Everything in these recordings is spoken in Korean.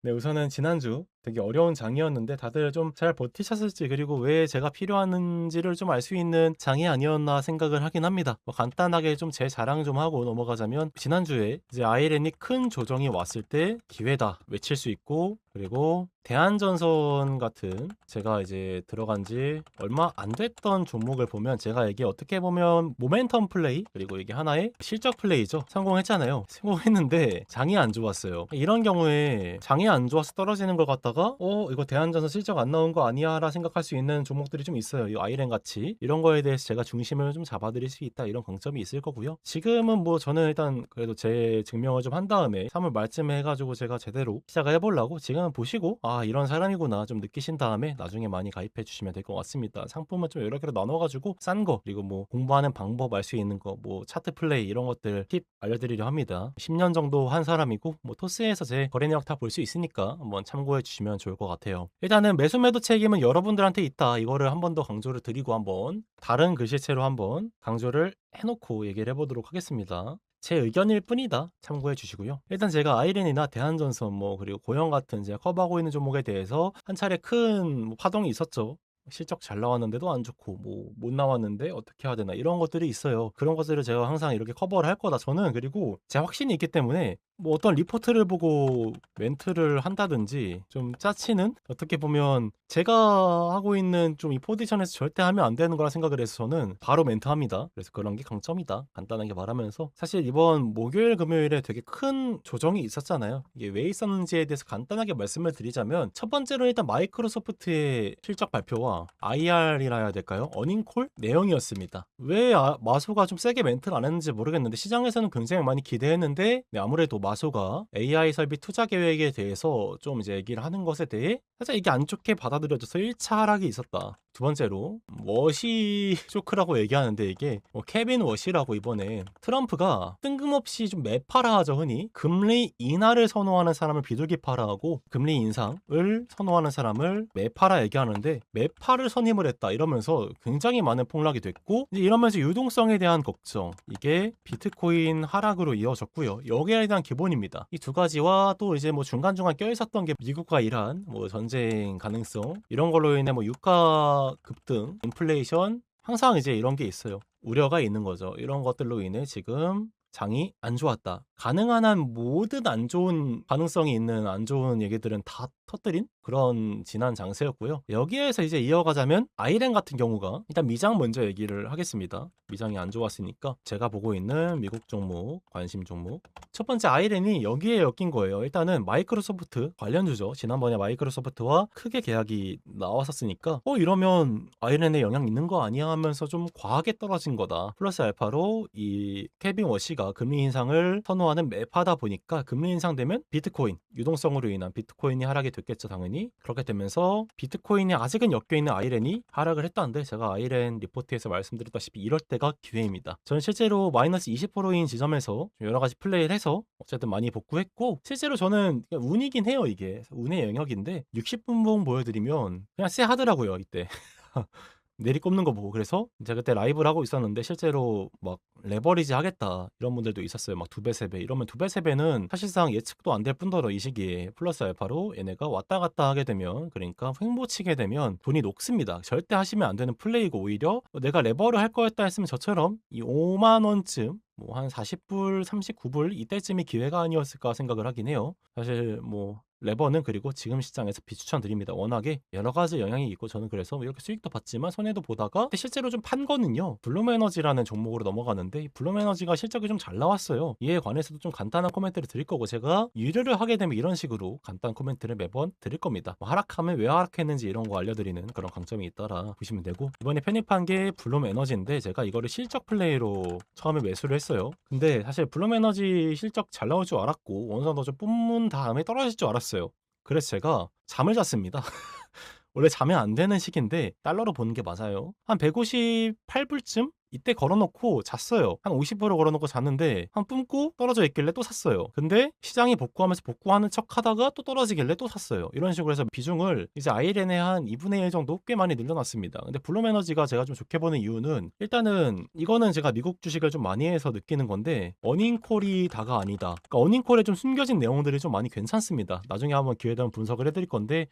네, 우선은 지난주 되게 어려운 장이었는데 다들 좀 잘 버티셨을지, 그리고 왜 제가 필요한지를 좀 알 수 있는 장이 아니었나 생각을 하긴 합니다. 뭐 간단하게 좀 제 자랑 좀 하고 넘어가자면, 지난주에 이제 아이렌이 큰 조정이 왔을 때 기회다 외칠 수 있고, 그리고 대한전선 같은 제가 이제 들어간 지 얼마 안 됐던 종목을 보면, 제가 이게 어떻게 보면 모멘텀 플레이, 그리고 이게 하나의 실적 플레이죠. 성공했잖아요. 성공했는데 장이 안 좋았어요. 이런 경우에 장이 안 좋아서 떨어지는 걸 갖다가 이거 대한전선 실적 안 나온 거 아니야 라 생각할 수 있는 종목들이 좀 있어요. 이 아이렌 같이. 이런 거에 대해서 제가 중심을 좀 잡아드릴 수 있다, 이런 강점이 있을 거고요. 지금은 뭐 저는 일단 그래도 제 증명을 좀 한 다음에 3월 말쯤에 해가지고 제가 제대로 시작을 해보려고, 지금은 보시고 이런 사람이구나 좀 느끼신 다음에 나중에 많이 가입해 주시면 될 것 같습니다. 상품은 좀 여러 개로 나눠가지고 싼 거, 그리고 뭐 공부하는 방법 알 수 있는 거, 뭐 차트 플레이 이런 것들 팁 알려드리려 합니다. 10년 정도 한 사람이고, 뭐 토스에서 제 거래 내역 다 볼 수 있으니까 한번 참고해 주시면 좋을 것 같아요. 일단은 매수 매도 책임은 여러분들한테 있다, 이거를 한 번 더 강조를 드리고, 한번 다른 글씨체로 한번 강조를 해놓고 얘기를 해보도록 하겠습니다. 제 의견일 뿐이다, 참고해 주시고요. 일단 제가 아이렌이나 대한전선, 뭐 그리고 고영 같은 제가 커버하고 있는 종목에 대해서 한 차례 큰 파동이 있었죠. 실적 잘 나왔는데도 안 좋고, 뭐 못 나왔는데 어떻게 해야 되나, 이런 것들이 있어요. 그런 것들을 제가 항상 이렇게 커버를 할 거다, 저는. 그리고 제 확신이 있기 때문에 뭐 어떤 리포트를 보고 멘트를 한다든지 좀 짜치는, 어떻게 보면 제가 하고 있는 좀 이 포지션에서 절대 하면 안 되는 거라 생각을 해서 저는 바로 멘트합니다. 그래서 그런 게 강점이다, 간단하게 말하면서. 사실 이번 목요일 금요일에 되게 큰 조정이 있었잖아요. 이게 왜 있었는지에 대해서 간단하게 말씀을 드리자면, 첫 번째로 일단 마이크로소프트의 실적 발표와 IR이라 해야 될까요? 어닝콜 내용이었습니다. 왜 마소가 좀 세게 멘트를 안 했는지 모르겠는데, 시장에서는 굉장히 많이 기대했는데, 아무래도 마소가 AI 설비 투자 계획에 대해서 좀 이제 얘기를 하는 것에 대해 살짝 이게 안 좋게 받아들여져서 1차 하락이 있었다. 두 번째로 워시 쇼크라고 얘기하는데, 이게 케빈 워시라고, 이번에 트럼프가 뜬금없이 좀 매파라 하죠, 흔히. 금리 인하를 선호하는 사람을 비둘기파라 하고, 금리 인상을 선호하는 사람을 매파라 얘기하는데, 매파를 선임을 했다 이러면서 굉장히 많은 폭락이 됐고, 이제 이러면서 유동성에 대한 걱정, 이게 비트코인 하락으로 이어졌고요. 여기에 대한 기본입니다. 이 두 가지와 또 이제 뭐 중간중간 껴있었던 게 미국과 이란 뭐 전쟁 가능성, 이런 걸로 인해 뭐 유가 급등, 인플레이션, 항상 이제 이런 게 있어요. 우려가 있는 거죠. 이런 것들로 인해 지금 장이 안 좋았다. 가능한 한 모든 안 좋은 가능성이 있는 안 좋은 얘기들은 다 터뜨린 그런 지난 장세였고요. 여기에서 이제 이어가자면 아이렌 같은 경우가, 일단 미장 먼저 얘기를 하겠습니다. 미장이 안 좋았으니까 제가 보고 있는 미국 종목, 관심 종목. 첫 번째 아이렌이 여기에 엮인 거예요. 일단은 마이크로소프트 관련주죠. 지난번에 마이크로소프트와 크게 계약이 나왔었으니까 이러면 아이렌에 영향 있는 거 아니야 하면서 좀 과하게 떨어진 거다. 플러스 알파로 이 케빈 워시가 금리 인상을 선호하는 매파다 보니까, 금리 인상되면 비트코인, 유동성으로 인한 비트코인이 하락이 됐겠죠, 당연히. 그렇게 되면서 비트코인이 아직은 엮여있는 아이렌이 하락을 했다는데, 제가 아이렌 리포트에서 말씀드렸다시피 이럴 때가 기회입니다. 저는 실제로 마이너스 20%인 지점에서 여러 가지 플레이를 해서 어쨌든 많이 복구했고, 실제로 저는 운이긴 해요. 이게 운의 영역인데, 60분봉 보여드리면 그냥 쎄 하더라고요, 이때. 내리 꼽는 거 보고. 그래서 제가 그때 라이브를 하고 있었는데, 실제로 막 레버리지 하겠다 이런 분들도 있었어요. 막 2배, 3배. 이러면 2배, 3배는 사실상 예측도 안 될 뿐더러 이 시기에 플러스 알파로 얘네가 왔다 갔다 하게 되면, 그러니까 횡보치게 되면 돈이 녹습니다. 절대 하시면 안 되는 플레이고, 오히려 내가 레버를 할 거였다 했으면 저처럼 이 5만 원쯤, 뭐 한 40불, 39불 이때쯤이 기회가 아니었을까 생각을 하긴 해요. 사실 뭐 레버는 그리고 지금 시장에서 비추천드립니다. 워낙에 여러 가지 영향이 있고, 저는 그래서 이렇게 수익도 봤지만 손해도 보다가 실제로 좀 판 거는요, 블룸에너지라는 종목으로 넘어가는데, 이 블룸에너지가 실적이 좀 잘 나왔어요. 이에 관해서도 좀 간단한 코멘트를 드릴 거고, 제가 유료를 하게 되면 이런 식으로 간단 코멘트를 매번 드릴 겁니다. 뭐 하락하면 왜 하락했는지 이런 거 알려드리는 그런 강점이 있다라 보시면 되고, 이번에 편입한 게 블룸에너지인데, 제가 이거를 실적 플레이로 처음에 매수를 했어요. 근데 사실 블룸에너지 실적 잘 나올 줄 알았고, 원선 더좀 뿜은 다음에 떨어질 줄 알았어요. 그래서 제가 잠을 잤습니다. 원래 자면 안 되는 시기인데 달러로 보는 게 맞아요. 한 158불쯤 이때 걸어놓고 잤어요. 한 50% 걸어놓고 잤는데 한 뿜고 떨어져 있길래 또 샀어요. 근데 시장이 복구하면서 복구하는 척 하다가 또 떨어지길래 또 샀어요. 이런 식으로 해서 비중을 이제 아이렌에 한 2분의 1 정도 꽤 많이 늘려놨습니다. 근데 블룸에너지가 제가 좀 좋게 보는 이유는 일단은 이거는 제가 미국 주식을 좀 많이 해서 느끼는 건데 어닝콜이 다가 아니다. 그러니까 어닝콜에 좀 숨겨진 내용들이 좀 많이 괜찮습니다. 나중에 한번 기회 되면 분석을 해드릴 건데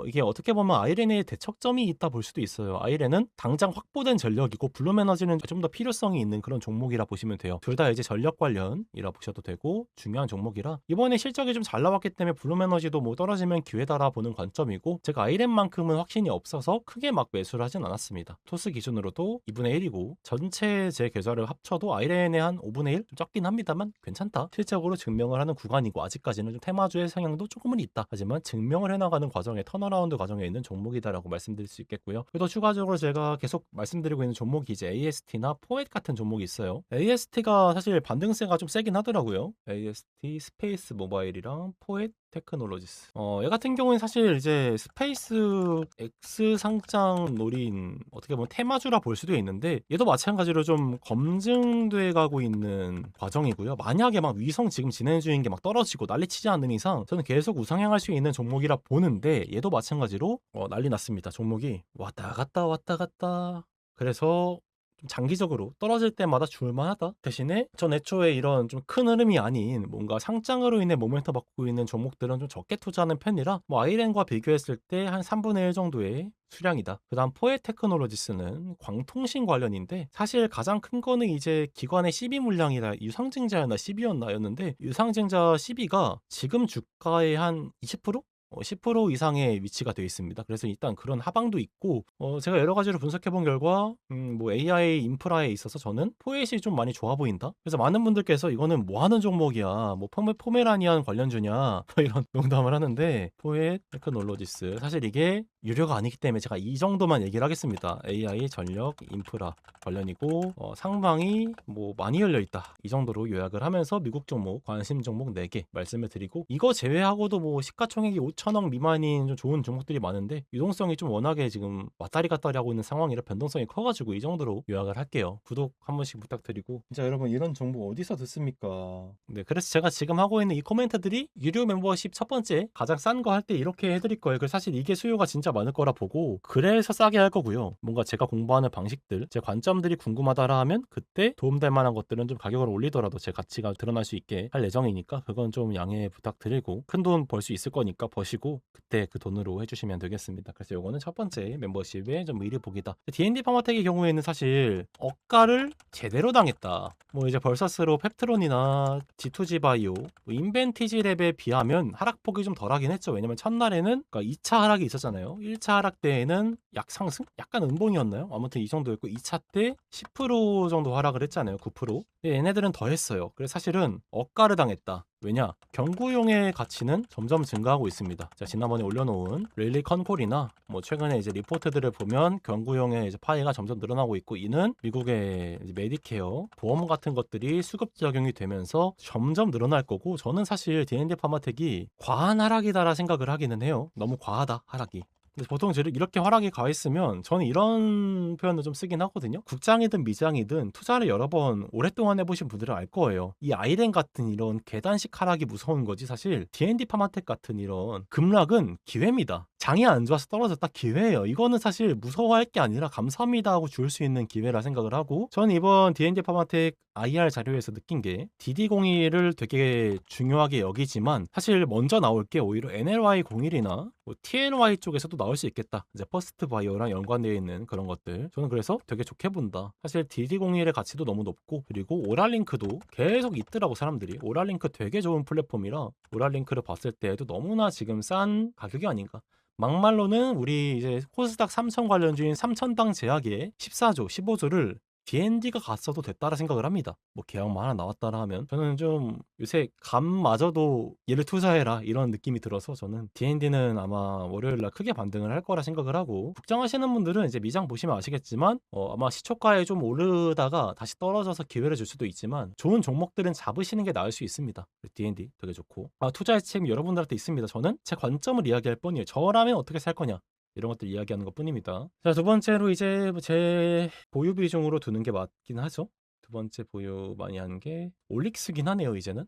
이게 어떻게 보면 아이렌의 대척점이 있다 볼 수도 있어요. 아이렌은 당장 확보된 전력이고 블룸에너지는 좀 더 필요성이 있는 그런 종목이라 보시면 돼요. 둘 다 이제 전력 관련이라 보셔도 되고 중요한 종목이라 이번에 실적이 좀 잘 나왔기 때문에 블룸에너지도 뭐 떨어지면 기회다라 보는 관점이고 제가 아이렌만큼은 확신이 없어서 크게 막 매수를 하진 않았습니다. 토스 기준으로도 2분의 1이고 전체 제 계좌를 합쳐도 아이렌의 한 5분의 1? 좀 적긴 합니다만 괜찮다. 실적으로 증명을 하는 구간이고 아직까지는 좀 테마주의 성향도 조금은 있다. 하지만 증명을 해나가는 과정에 턴어라운드 과정에 있는 종목이다라고 말씀드릴 수 있겠고요. 그래도 추가적으로 제가 계속 말씀드리고 있는 종목이 이제 AST나 포엣 같은 종목이 있어요. AST가 사실 반등세가 좀 세긴 하더라고요. AST, 스페이스 모바일이랑 포엣 테크놀로지스. 얘 같은 경우는 사실 이제 스페이스 X 상장 노린 어떻게 보면 테마주라 볼 수도 있는데 얘도 마찬가지로 좀 검증돼 가고 있는 과정이고요. 만약에 막 위성 지금 진행 중인 게 막 떨어지고 난리치지 않는 이상 저는 계속 우상향할 수 있는 종목이라 보는데 얘도 마찬가지로 난리 났습니다. 종목이 왔다 갔다 왔다 갔다. 그래서 좀 장기적으로 떨어질 때마다 줄만하다. 대신에 전 애초에 이런 좀 큰 흐름이 아닌 뭔가 상장으로 인해 모멘텀 받고 있는 종목들은 좀 적게 투자하는 편이라 뭐 아이렌과 비교했을 때 한 3분의 1 정도의 수량이다. 그다음 포엣 테크놀로지스는 광통신 관련인데 사실 가장 큰 거는 이제 기관의 CB 물량이라 유상증자였나 CB였나였는데 유상증자 CB가 지금 주가의 한 20%? 10% 이상의 위치가 되어 있습니다. 그래서 일단 그런 하방도 있고 제가 여러 가지로 분석해 본 결과 뭐 AI 인프라에 있어서 저는 포엣이 좀 많이 좋아 보인다. 그래서 많은 분들께서 이거는 뭐 하는 종목이야? 뭐 포메라니안 관련주냐? 뭐 이런 농담을 하는데 포엣 테크놀로지스 사실 이게 유료가 아니기 때문에 제가 이 정도만 얘기를 하겠습니다. AI 전력 인프라 관련이고 상방이 뭐 많이 열려 있다. 이 정도로 요약을 하면서 미국 종목 관심 종목 4개 말씀을 드리고 이거 제외하고도 뭐 시가총액이 5천억 미만인 좀 좋은 종목들이 많은데 유동성이 좀 워낙에 지금 왔다리 갔다리 하고 있는 상황이라 변동성이 커가지고 이 정도로 요약을 할게요. 구독 한 번씩 부탁드리고 진짜 여러분 이런 정보 어디서 듣습니까? 네, 그래서 제가 지금 하고 있는 이 코멘트들이 유료 멤버십 첫 번째 가장 싼 거 할 때 이렇게 해드릴 거예요. 그래서 사실 이게 수요가 진짜 많을 거라 보고 그래서 싸게 할 거고요. 뭔가 제가 공부하는 방식들 제 관점들이 궁금하다라 하면 그때 도움될 만한 것들은 좀 가격을 올리더라도 제 가치가 드러날 수 있게 할 예정이니까 그건 좀 양해 부탁드리고 큰 돈 벌 수 있을 거니까 버시고 그때 그 돈으로 해주시면 되겠습니다. 그래서 요거는 첫 번째 멤버십의 좀 미리 보기다. D&D 파마텍의 경우에는 사실 억가를 제대로 당했다. 뭐 이제 벌서스로 펩트론이나 G2G 바이오, 뭐 인벤티지 랩에 비하면 하락폭이 좀 덜하긴 했죠. 왜냐면 첫날에는 그러니까 2차 하락이 있었잖아요. 1차 하락 때에는 약 상승? 약간 음봉이었나요? 아무튼 이 정도였고 2차 때 10% 정도 하락을 했잖아요. 9%. 얘네들은 더 했어요. 그래서 사실은 억가를 당했다. 왜냐? 경구용의 가치는 점점 증가하고 있습니다. 자, 지난번에 올려놓은 릴리 컨콜이나 뭐 최근에 이제 리포트들을 보면 경구용의 이제 파이가 점점 늘어나고 있고 이는 미국의 이제 메디케어 보험 같은 것들이 수급 적용이 되면서 점점 늘어날 거고 저는 사실 D&D 파마텍이 과한 하락이다라 생각을 하기는 해요. 너무 과하다 하락이. 근데 보통 이렇게 하락이 가 있으면 저는 이런 표현을 좀 쓰긴 하거든요. 국장이든 미장이든 투자를 여러 번 오랫동안 해보신 분들은 알 거예요. 이 아이렌 같은 이런 계단식 하락이 무서운 거지 사실 D&D 파마텍 같은 이런 급락은 기회입니다. 장이 안 좋아서 떨어졌다 기회예요. 이거는 사실 무서워할 게 아니라 감사합니다 하고 줄 수 있는 기회라 생각을 하고 저는 이번 D&D 파마텍 IR 자료에서 느낀 게 DD01을 되게 중요하게 여기지만 사실 먼저 나올 게 오히려 NLY01이나 뭐 TLY 쪽에서도 나올 수 있겠다. 이제 퍼스트 바이오랑 연관되어 있는 그런 것들. 저는 그래서 되게 좋게 본다. 사실 DD01의 가치도 너무 높고 그리고 오랄링크도 계속 있더라고 사람들이. 오랄링크 되게 좋은 플랫폼이라 오랄링크를 봤을 때에도 너무나 지금 싼 가격이 아닌가. 막말로는 우리 이제 코스닥 3000 관련주인 3000당 제약의 14조, 15조를 D&D가 갔어도 됐다라 생각을 합니다. 뭐 계약만 하나 나왔다라 하면 저는 좀 요새 감마저도 얘를 투자해라 이런 느낌이 들어서 저는 D&D는 아마 월요일날 크게 반등을 할 거라 생각을 하고 국장하시는 분들은 이제 미장 보시면 아시겠지만 아마 시초가에 좀 오르다가 다시 떨어져서 기회를 줄 수도 있지만 좋은 종목들은 잡으시는 게 나을 수 있습니다. D&D 되게 좋고 투자의 책임 여러분들한테 있습니다. 저는 제 관점을 이야기할 뿐이에요. 저라면 어떻게 살 거냐 이런 것들 이야기하는 것뿐입니다. 자, 두 번째로 이제 제 보유 비중으로 두는 게 맞긴 하죠. 두 번째 보유 많이 하는 게 올릭스긴 하네요, 이제는.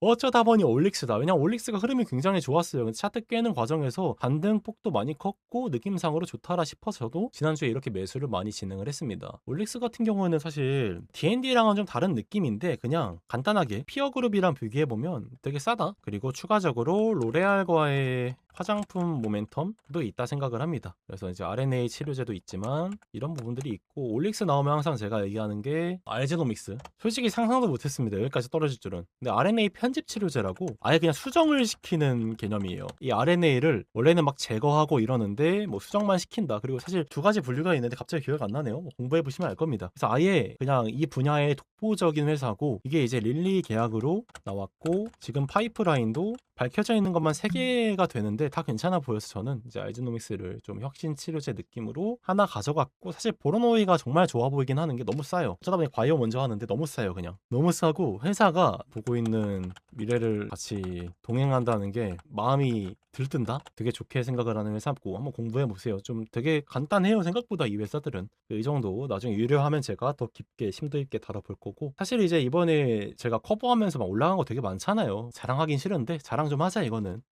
어쩌다 보니 올릭스다. 왜냐면 올릭스가 흐름이 굉장히 좋았어요. 근데 차트 깨는 과정에서 반등폭도 많이 컸고 느낌상으로 좋다라 싶어서 저도 지난주에 이렇게 매수를 많이 진행을 했습니다. 올릭스 같은 경우는 사실 D&D랑은 좀 다른 느낌인데 그냥 간단하게 피어그룹이랑 비교해보면 되게 싸다. 그리고 추가적으로 로레알과의 화장품 모멘텀도 있다 생각을 합니다. 그래서 이제 RNA 치료제도 있지만 이런 부분들이 있고 올릭스 나오면 항상 제가 얘기하는 게 알제노믹스. 솔직히 상상도 못했습니다. 여기까지 떨어질 줄은. 근데 RNA 편집 치료제라고 아예 그냥 수정을 시키는 개념이에요. 이 RNA를 원래는 막 제거하고 이러는데 뭐 수정만 시킨다. 그리고 사실 두 가지 분류가 있는데 갑자기 기억 안 나네요. 뭐 공부해 보시면 알 겁니다. 그래서 아예 그냥 이 분야의 독보적인 회사고 이게 이제 릴리 계약으로 나왔고 지금 파이프라인도 밝혀져 있는 것만 3개가 되는데 다 괜찮아 보여서 저는 이제 알지노믹스를 좀 혁신 치료제 느낌으로 하나 가져갔고 사실 보로노이가 정말 좋아 보이긴 하는 게 너무 싸요. 어쩌다 보니 과이어 먼저 하는데 너무 싸요. 그냥 너무 싸고 회사가 보고 있는 미래를 같이 동행한다는 게 마음이 들뜬다? 되게 좋게 생각을 하는 회사고 한번 공부해 보세요. 좀 되게 간단해요. 생각보다 이 회사들은. 이 정도 나중에 유료하면 제가 더 깊게 심도 있게 다뤄볼 거고 사실 이제 이번에 제가 커버하면서 막 올라간 거 되게 많잖아요. 자랑하긴 싫은데 자랑 좀 하자 이거는.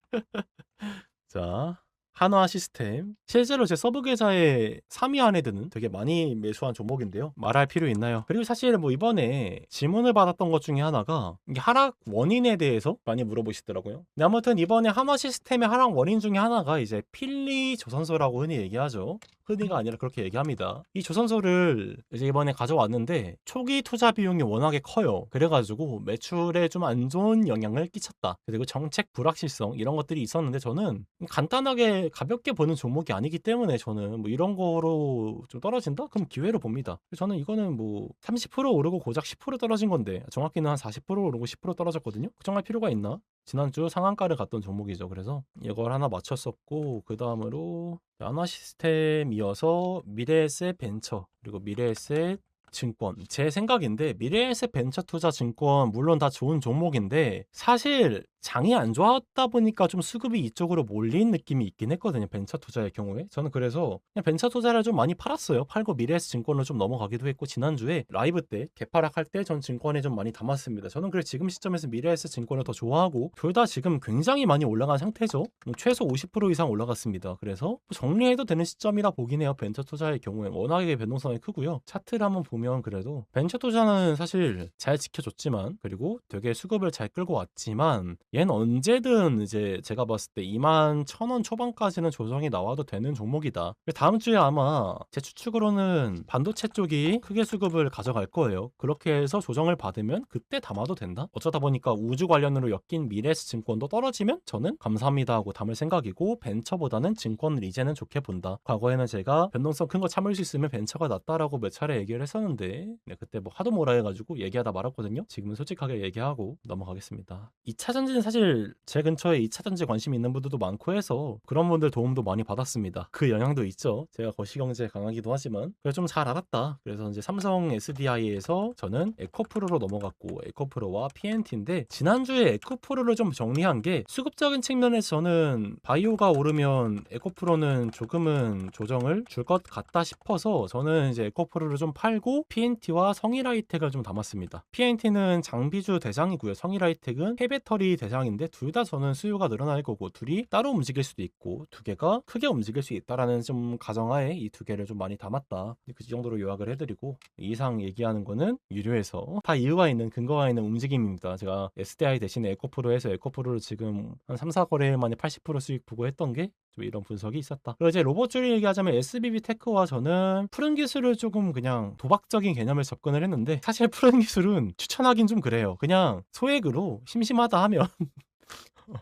자, 한화 시스템. 실제로 제 서브 계좌에 3위 안에 드는 되게 많이 매수한 종목인데요. 말할 필요 있나요? 그리고 사실 뭐 이번에 질문을 받았던 것 중에 하나가 이게 하락 원인에 대해서 많이 물어보시더라고요. 근데 아무튼 이번에 한화 시스템의 하락 원인 중에 하나가 이제 필리 조선소라고 흔히 얘기하죠. 흔히가 아니라 그렇게 얘기합니다. 이 조선소를 이제 이번에 가져왔는데 초기 투자 비용이 워낙에 커요. 그래가지고 매출에 좀 안 좋은 영향을 끼쳤다. 그리고 정책 불확실성 이런 것들이 있었는데 저는 간단하게 가볍게 보는 종목이 아니기 때문에 저는 뭐 이런 거로 좀 떨어진다? 그럼 기회로 봅니다. 저는 이거는 뭐 30% 오르고 고작 10% 떨어진 건데 정확히는 한 40% 오르고 10% 떨어졌거든요. 걱정할 필요가 있나? 지난주 상한가를 갔던 종목이죠. 그래서 이걸 하나 맞췄었고 그 다음으로 한화 시스템 이어서 미래에셋 벤처 그리고 미래에셋 증권 제 생각인데 미래에셋 벤처 투자 증권 물론 다 좋은 종목인데 사실 장이 안 좋았다 보니까 좀 수급이 이쪽으로 몰린 느낌이 있긴 했거든요. 벤처 투자의 경우에 저는 그래서 그냥 벤처 투자를 좀 많이 팔았어요. 팔고 미래에셋 증권으로 좀 넘어가기도 했고 지난주에 라이브 때 개파락할 때 전 증권에 좀 많이 담았습니다. 저는 그래 지금 시점에서 미래에셋 증권을 더 좋아하고 둘 다 지금 굉장히 많이 올라간 상태죠. 최소 50% 이상 올라갔습니다. 그래서 정리해도 되는 시점이라 보긴 해요. 벤처 투자의 경우에 워낙에 변동성이 크고요. 차트를 한번 보면 그래도 벤처 투자는 사실 잘 지켜줬지만 그리고 되게 수급을 잘 끌고 왔지만 얘는 언제든 이제 제가 봤을 때 21,000원 초반까지는 조정이 나와도 되는 종목이다. 다음 주에 아마 제 추측으로는 반도체 쪽이 크게 수급을 가져갈 거예요. 그렇게 해서 조정을 받으면 그때 담아도 된다. 어쩌다 보니까 우주 관련으로 엮인 미래에셋 증권도 떨어지면 저는 감사합니다 하고 담을 생각이고 벤처보다는 증권을 이제는 좋게 본다. 과거에는 제가 변동성 큰 거 참을 수 있으면 벤처가 낫다라고 몇 차례 얘기를 했었는데 그때 뭐 하도 뭐라 해가지고 얘기하다 말았거든요. 지금은 솔직하게 얘기하고 넘어가겠습니다. 2차전지는 사실 제 근처에 2차전지 관심 있는 분들도 많고 해서 그런 분들 도움도 많이 받았습니다. 그 영향도 있죠. 제가 거시경제에 강하기도 하지만 그래서 좀 잘 알았다. 그래서 이제 삼성 SDI에서 저는 에코프로로 넘어갔고 에코프로와 PNT인데 지난주에 에코프로를 좀 정리한 게 수급적인 측면에서 저는 바이오가 오르면 에코프로는 조금은 조정을 줄 것 같다 싶어서 저는 이제 에코프로를 좀 팔고 PNT와 성일하이텍을 좀 담았습니다. PNT는 장비주 대장이고요. 성일하이텍은 폐배터리 대장인데 둘 다 저는 수요가 늘어날 거고 둘이 따로 움직일 수도 있고 두 개가 크게 움직일 수 있다라는 좀 가정하에 이 두 개를 좀 많이 담았다. 그 정도로 요약을 해드리고 이상 얘기하는 거는 유료해서 다 이유가 있는 근거가 있는 움직임입니다. 제가 SDI 대신에 에코프로에서 에코프로를 지금 한 3, 4거래일 만에 80% 수익 보고 했던 게 좀 이런 분석이 있었다. 그리고 이제 로봇주를 얘기하자면 SBB 테크와 저는 푸른 기술을 조금 그냥 도박적인 개념을 접근을 했는데 사실 푸른 기술은 추천하긴 좀 그래요. 그냥 소액으로 심심하다 하면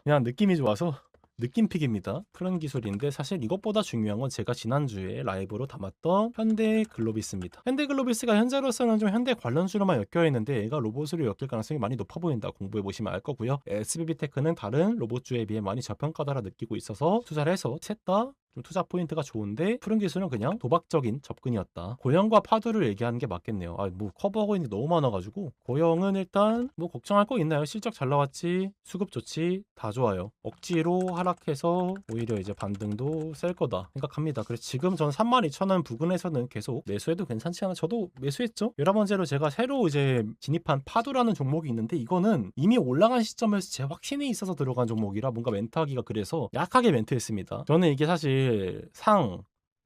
그냥 느낌이 좋아서 느낌픽입니다. 푸른 기술인데 사실 이것보다 중요한 건 제가 지난주에 라이브로 담았던 현대글로비스입니다. 현대글로비스가 현재로서는 좀 현대 관련주로만 엮여있는데 얘가 로봇으로 엮일 가능성이 많이 높아 보인다. 공부해보시면 알 거고요. SBB테크는 다른 로봇주에 비해 많이 저평가다라 느끼고 있어서 투자를 해서 셋 다 좀 투자 포인트가 좋은데 푸른 기술은 그냥 도박적인 접근이었다. 고영과 파두를 얘기하는 게 맞겠네요. 뭐 커버하고 있는 게 너무 많아가지고 고영은 일단 뭐 걱정할 거 있나요? 실적 잘 나왔지, 수급 좋지, 다 좋아요. 억지로 하락해서 오히려 이제 반등도 셀 거다 생각합니다. 그래서 지금 전 32,000원 부근에서는 계속 매수해도 괜찮지 않아? 저도 매수했죠. 여러 번째로 제가 새로 이제 진입한 파두라는 종목이 있는데 이거는 이미 올라간 시점에서 제 확신이 있어서 들어간 종목이라 뭔가 멘트하기가 그래서 약하게 멘트했습니다. 저는 이게 사실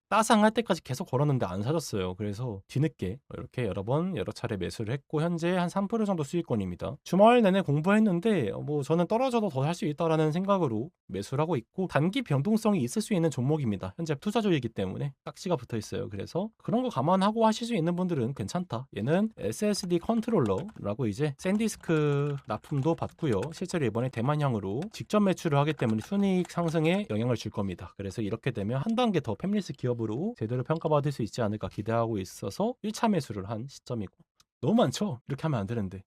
따상할 때까지 계속 걸었는데 안 사졌어요. 그래서 뒤늦게 이렇게 여러 차례 매수를 했고 현재 한 3% 정도 수익권입니다. 주말 내내 공부했는데 뭐 저는 떨어져도 더 살 수 있다라는 생각으로 매수를 하고 있고 단기 변동성이 있을 수 있는 종목입니다. 현재 투자조이기 때문에 딱지가 붙어 있어요. 그래서 그런 거 감안하고 하실 수 있는 분들은 괜찮다. 얘는 SSD 컨트롤러라고 이제 샌디스크 납품도 받고요. 실제로 이번에 대만향으로 직접 매출을 하기 때문에 순이익 상승에 영향을 줄 겁니다. 그래서 이렇게 되면 한 단계 더 패밀리스 기업으로 제대로 평가받을 수 있지 않을까 기대하고 있어서 1차 매수를 한 시점이고 너무 많죠? 이렇게 하면 안 되는데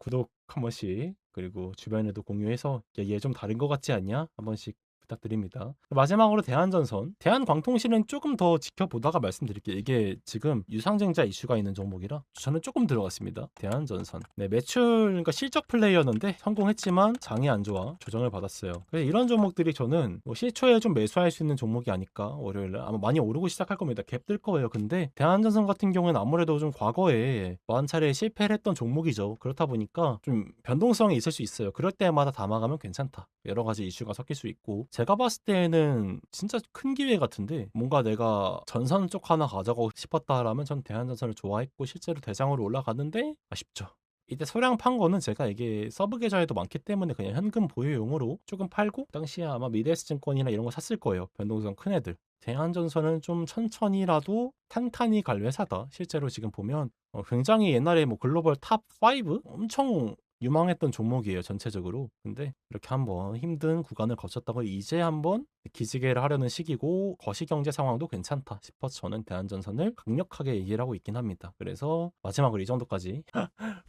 구독 한 번씩 그리고 주변에도 공유해서 얘 좀 다른 것 같지 않냐? 한 번씩 부탁드립니다. 마지막으로 대한전선. 대한광통실은 조금 더 지켜보다가 말씀드릴게요. 이게 지금 유상증자 이슈가 있는 종목이라 저는 조금 들어갔습니다. 대한전선. 네, 매출, 그러니까 실적 플레이였는데 성공했지만 장이 안 좋아 조정을 받았어요. 그래서 이런 종목들이 저는 뭐 시초에 좀 매수할 수 있는 종목이 아닐까. 월요일에 아마 많이 오르고 시작할 겁니다. 갭 뜰 거예요. 근데 대한전선 같은 경우는 아무래도 좀 과거에 많은 차례 실패를 했던 종목이죠. 그렇다 보니까 좀 변동성이 있을 수 있어요. 그럴 때마다 담아가면 괜찮다. 여러 가지 이슈가 섞일 수 있고 제가 봤을 때는 진짜 큰 기회 같은데 뭔가 내가 전선 쪽 하나 가져가고 싶었다라면 전 대한전선을 좋아했고 실제로 대장으로 올라갔는데 아쉽죠. 이때 소량 판 거는 제가 이게 서브 계좌에도 많기 때문에 그냥 현금 보유용으로 조금 팔고 당시에 아마 미래에셋증권이나 이런 거 샀을 거예요. 변동성 큰 애들. 대한전선은 좀 천천히라도 탄탄히 갈 회사다. 실제로 지금 보면 굉장히 옛날에 뭐 글로벌 탑 5 엄청 유망했던 종목이에요 전체적으로. 근데 이렇게 한번 힘든 구간을 거쳤다고 이제 한번 기지개를 하려는 시기고 거시경제 상황도 괜찮다 싶어서 저는 대한전선을 강력하게 얘기를 하고 있긴 합니다. 그래서 마지막으로 이 정도까지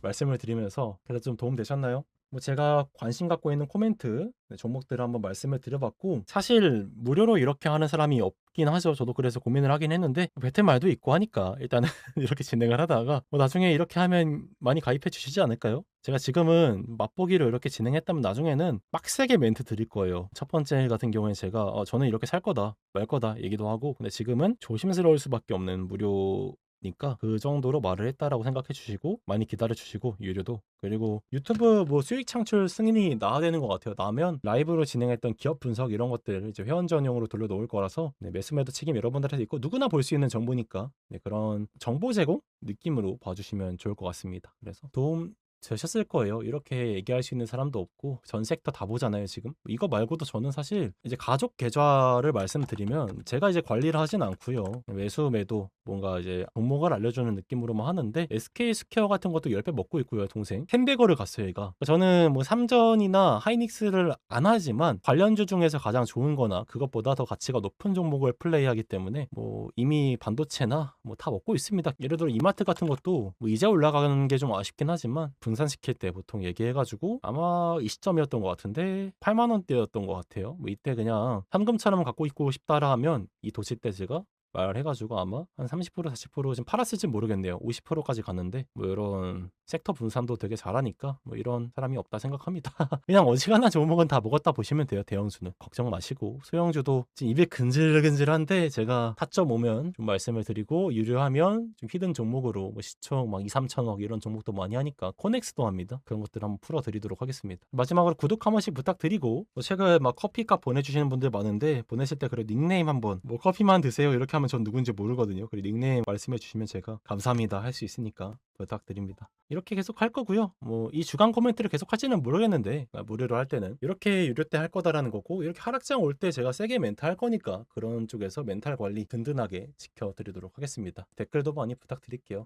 말씀을 드리면서 그래도 좀 도움 되셨나요? 뭐 제가 관심 갖고 있는 코멘트 종목들을 한번 말씀을 드려봤고 사실 무료로 이렇게 하는 사람이 없긴 하죠. 저도 그래서 고민을 하긴 했는데 배틀 말도 있고 하니까 일단은 이렇게 진행을 하다가 뭐 나중에 이렇게 하면 많이 가입해 주시지 않을까요? 제가 지금은 맛보기로 이렇게 진행했다면 나중에는 빡세게 멘트 드릴 거예요. 첫 번째 같은 경우에 제가 저는 이렇게 살 거다 말 거다 얘기도 하고 근데 지금은 조심스러울 수밖에 없는 무료 니까 그 정도로 말을 했다라고 생각해 주시고 많이 기다려 주시고 유료도 그리고 유튜브 뭐 수익 창출 승인이 나야 되는 것 같아요. 나면 라이브로 진행했던 기업 분석 이런 것들 이제 회원 전용으로 돌려놓을 거라서 네, 매수매도 책임 여러분들한테 있고 누구나 볼 수 있는 정보니까 네, 그런 정보 제공 느낌으로 봐주시면 좋을 것 같습니다. 그래서 도움 되셨을 거예요. 이렇게 얘기할 수 있는 사람도 없고 전 섹터 다 보잖아요 지금. 이거 말고도 저는 사실 이제 가족 계좌를 말씀드리면 제가 이제 관리를 하진 않고요. 매수 매도 뭔가 이제 종목을 알려주는 느낌으로만 하는데 SK 스퀘어 같은 것도 10배 먹고 있고요. 동생 햄베거를 갔어요 얘가. 저는 뭐 삼전이나 하이닉스를 안 하지만 관련주 중에서 가장 좋은 거나 그것보다 더 가치가 높은 종목을 플레이하기 때문에 뭐 이미 반도체나 뭐 다 먹고 있습니다. 예를 들어 이마트 같은 것도 뭐 이제 올라가는 게 좀 아쉽긴 하지만 분산시킬 때 보통 얘기해가지고 아마 이 시점이었던 것 같은데 8만 원대였던 것 같아요. 뭐 이때 그냥 현금처럼 갖고 있고 싶다라 하면 이 도시 때 제가 말해가지고 아마 한 30% 40% 지금 팔았을지 모르겠네요. 50%까지 갔는데 뭐 이런 섹터 분산도 되게 잘하니까 뭐 이런 사람이 없다 생각합니다. 그냥 어지간한 종목은 다 먹었다 보시면 돼요. 대형주는 걱정 마시고 소형주도 지금 입에 근질근질한데 제가 타점 오면 좀 말씀을 드리고 유료하면 좀 히든 종목으로 뭐 시총 막 2, 3천억 이런 종목도 많이 하니까 코넥스도 합니다. 그런 것들 한번 풀어드리도록 하겠습니다. 마지막으로 구독 한 번씩 부탁드리고 뭐 최근에 막 커피값 보내주시는 분들 많은데 보내실 때 그래 닉네임 한번 뭐 커피만 드세요 이렇게 하면 전 누군지 모르거든요. 그리고 닉네임 말씀해 주시면 제가 감사합니다 할 수 있으니까 부탁드립니다. 이렇게 계속 할 거고요. 뭐 이 주간 코멘트를 계속 할지는 모르겠는데 무료로 할 때는 이렇게 유료 때 할 거다라는 거고 이렇게 하락장 올 때 제가 세게 멘탈 할 거니까 그런 쪽에서 멘탈 관리 든든하게 지켜드리도록 하겠습니다. 댓글도 많이 부탁드릴게요.